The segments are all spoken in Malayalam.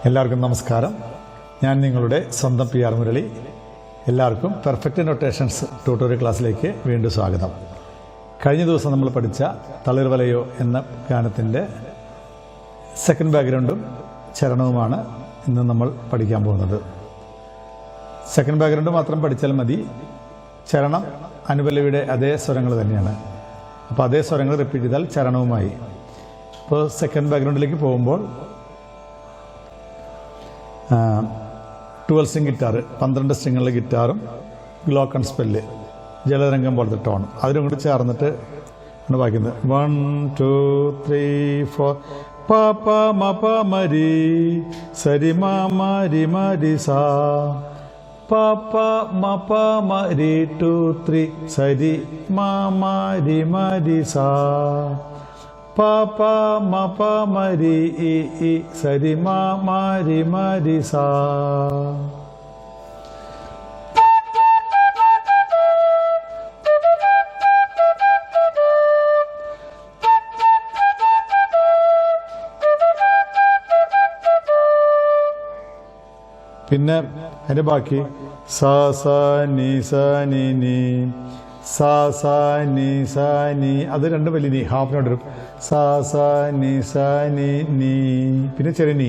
എല്ലാവർക്കും നമസ്കാരം. ഞാൻ നിങ്ങളുടെ സ്വന്തം പി ആർ മുരളി. എല്ലാവർക്കും പെർഫെക്റ്റ് നൊട്ടേഷൻസ് ട്യൂട്ടോറിയൽ ക്ലാസ്സിലേക്ക് വീണ്ടും സ്വാഗതം. കഴിഞ്ഞ ദിവസം നമ്മൾ പഠിച്ച തളിർവലയോ എന്ന ഗാനത്തിൻ്റെ സെക്കൻഡ് ബാക്ക്ഗ്രൗണ്ടും ചരണവുമാണ് ഇന്ന് നമ്മൾ പഠിക്കാൻ പോകുന്നത്. സെക്കൻഡ് ബാക്ക്ഗ്രൗണ്ട് മാത്രം പഠിച്ചാൽ മതി. ചരണം അനുപല്ലവിയുടെ അതേ സ്വരങ്ങൾ തന്നെയാണ്. അപ്പോൾ അതേ സ്വരങ്ങൾ റിപ്പീറ്റ് ചെയ്താൽ ചരണവുമായി. അപ്പോൾ സെക്കൻഡ് ബാക്ക്ഗ്രൗണ്ടിലേക്ക് പോകുമ്പോൾ 12 സ്ട്രിങ് ഗിറ്റാർ, 12 സ്ട്രിങ്ങുള്ള ഗിറ്റാറും ഗ്ലോക്കൺ സ്പെല്ല്, ജലതരംഗം പോലത്തെ ടോൺ അതിനും കൂടി ചേർന്നിട്ട് ആണ് വായിക്കുന്നത്. 1 2 3 4 പ പ മ പ മരി സരി മ മരി മരി സാ പ പ മ പ മരി 2 3 സരി മ മരി മരി സാ പ പ മ പ മരി ഇ സരി മ മരി മരി സാ. പിന്നെ അതിൻ്റെ ബാക്കി സ സ നി സ നി നി സ സ നി സ നി, അത് രണ്ട് വലിയ നീ ഹാഫ് നോട്ട് വരും. സ സ നി സ നി നി, പിന്നെ ചെറിയ നീ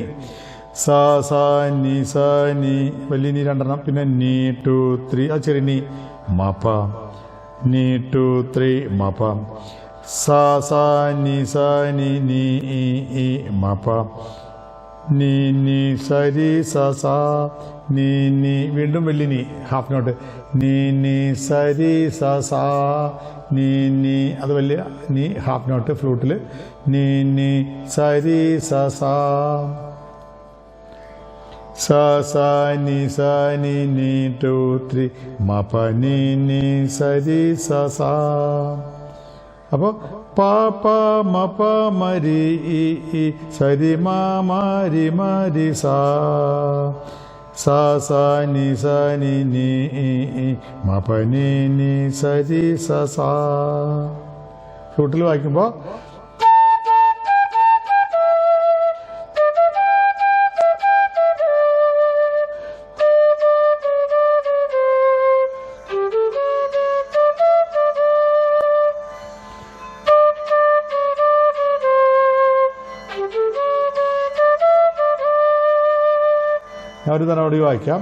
സ സ നി സ നി, വലിയ നീ രണ്ടെണ്ണം, പിന്നെ നീ 2 3, അത് ചെറിയ നീ മ പ നീ 2 3 മ പ സ സ നി സ നി നി ഇ മ പ നീ നീ സരി സ സ നീ നീ, വീണ്ടും വലിയ നീ ഹാഫ് നോട്ട് നീ നീ സരി സ സ നീ നീ, അത് വലിയ നീ ഹാഫ് നോട്ട് ഫ്ലൂട്ടിൽ നീ നീ സരി സ സ സ സ നി സ നി നി 2 3 മ പ നീ നീ സരി സ സ. അപ്പോൾ പ പ മ പ മരി ഇ സരി മ മരി മരി സാ സ സ നി സ നി നി ഇ മ പ നീ നീ സരി സ സ. ഫ്ലൂട്ടിൽ വായിക്കുമ്പോൾ ഞാൻ ഒരു തവണ വായിക്കാം.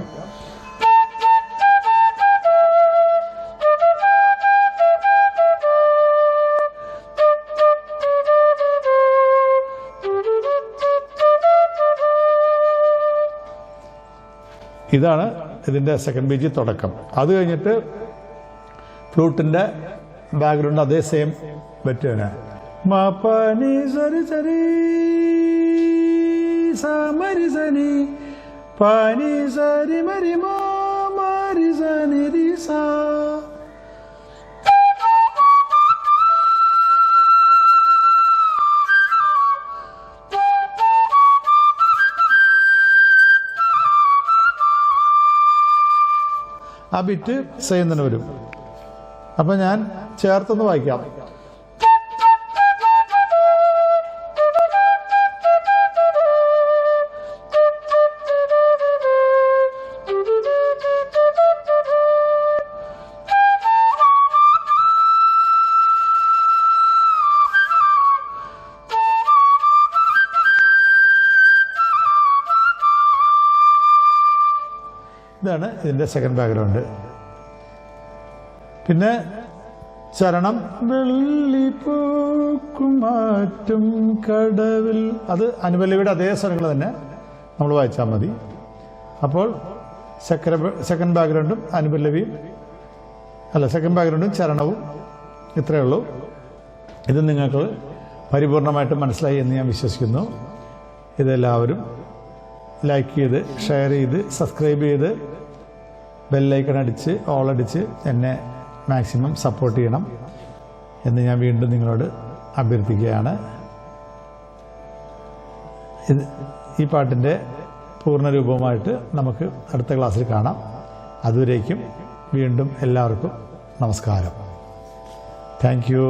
ഇതാണ് ഇതിൻ്റെ സെക്കൻഡ് ബീച്ച് തുടക്കം. അത് കഴിഞ്ഞിട്ട് ഫ്ലൂട്ടിൻ്റെ ബാക്ക്ഗ്രൗണ്ട് അതേ സെയിം പറ്റുകയാണ്. മ പ നി സരി സരി സ മരി സനി പനി സരി മരി മ മരി സനി രി സാ. ആ ബിറ്റ് സെയിം തന്നെ വരും. അപ്പം ഞാൻ ചേർത്തൊന്ന് വായിക്കാം. ഇതാണ് ഇതിൻ്റെ സെക്കൻഡ് ബാക്ക്ഗ്രൗണ്ട്. പിന്നെ ചരണം വെള്ളിപ്പൂക്കുമാറ്റും കടവിൽ, അത് അനുപല്ലവിയുടെ അതേ സ്വരങ്ങൾ തന്നെ നമ്മൾ വായിച്ചാൽ മതി. അപ്പോൾ സെക്കൻഡ് ബാക്ക്ഗ്രൗണ്ടും അനുപല്ലവിയും സെക്കൻഡ് ബാക്ക്ഗ്രൗണ്ടും ചരണവും ഇത്രയേ ഉള്ളൂ. ഇത് നിങ്ങൾക്ക് പരിപൂർണമായിട്ട് മനസ്സിലായി എന്ന് ഞാൻ വിശ്വസിക്കുന്നു. ഇതെല്ലാവരും ലൈക്ക് ചെയ്ത് ഷെയർ ചെയ്ത് സബ്സ്ക്രൈബ് ചെയ്ത് ബെല്ലൈക്കൺ അടിച്ച് ഓളടിച്ച് എന്നെ മാക്സിമം സപ്പോർട്ട് ചെയ്യണം എന്ന് ഞാൻ വീണ്ടും നിങ്ങളോട് അഭ്യർത്ഥിക്കുകയാണ്. ഈ പാട്ടിൻ്റെ പൂർണ്ണരൂപവുമായിട്ട് നമുക്ക് അടുത്ത ക്ലാസ്സിൽ കാണാം. അതുവരേക്കും വീണ്ടും എല്ലാവർക്കും നമസ്കാരം. Thank you.